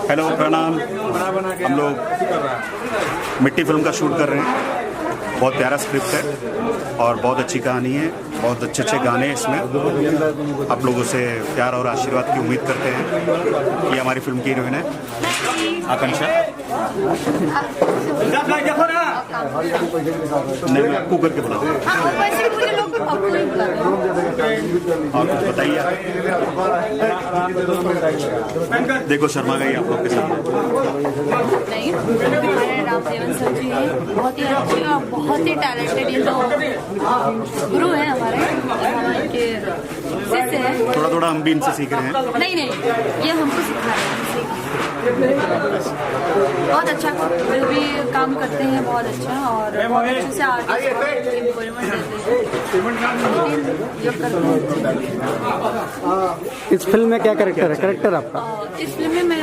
Hello, प्रणाम। हम लोग मिट्टी फिल्म का शूट कर रहे हैं। बहुत प्यारा स्क्रिप्ट है और बहुत अच्छी कहानी है, बहुत अच्छे अच्छे गाने हैं इसमें। आप लोगों से प्यार और आशीर्वाद की उम्मीद करते हैं। ये हमारी फिल्म की हीरोइन है आकांक्षा। नहीं, मैं आपको करके बुला दूँ। और कुछ बताइए। देखो शर्मा गई आप लोग के साथ। नहीं, हमारे रामदेवन सर जी हैं, बहुत ही अच्छे और बहुत ही टैलेंटेड। ये तो गुरु हैं हमारे के शिष्य हैं। थोड़ा थोड़ा हम भी इनसे सीख रहे हैं। नहीं, ये हमको सिखा रहे हैं। बहुत अच्छा जो भी काम करते हैं, बहुत अच्छा और बहुत अच्छे से आर्टिस्ट देते हैं। इस फिल्म में क्या कैरेक्टर है? कैरेक्टर आपका? इस फिल्म में मैं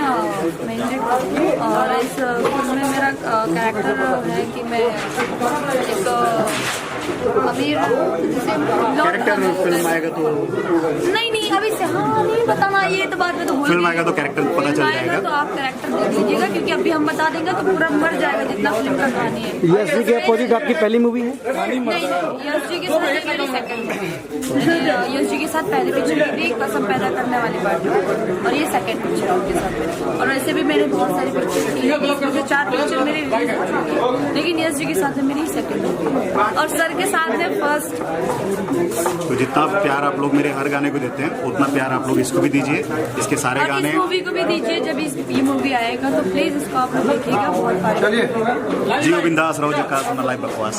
और इस फिल्म में मेरा कैरेक्टर है कि मैं एक अमीर कैरेक्टर फिल्म आएगा तो नहीं अभी से नहीं बताना, ये तो बाद में तो फिल्म आएगा तो कैरेक्टर पता चल जाएगा। तो आप कैरेक्टर देख लीजिएगा, क्योंकि अभी हम बता देंगे तो पूरा मर जाएगा जितना फिल्म का कहानी है। यश जी के अपोजिट आपकी पहली मूवी है? नहीं, यश जी के साथ मेरी सेकंड मूवी। यश जी के साथ पहले पिक्चर थी कसम पैदा करने वाली बात, और ये सेकंड पिक्चर उनके साथ। और वैसे भी मैंने बहुत सारी पिक्चर की, मुझे 4 पिक्चर मेरी रिलीज हो चुकी है, लेकिन यश जी के साथ मेरी सेकंड मूवी और सर के साथ में फर्स्ट। तो जितना प्यार आप लोग मेरे हर गाने को देते हैं, उतना प्यार आप लोग इसको भी दीजिए। इसके सारे गाने, इस मूवी को भी दीजिए। जब ये मूवी आएगा तो प्लीज इसको आप लोग देखिएगा। बहुत जियो बिंदास रहो, जो का सुना लाइव बकवास।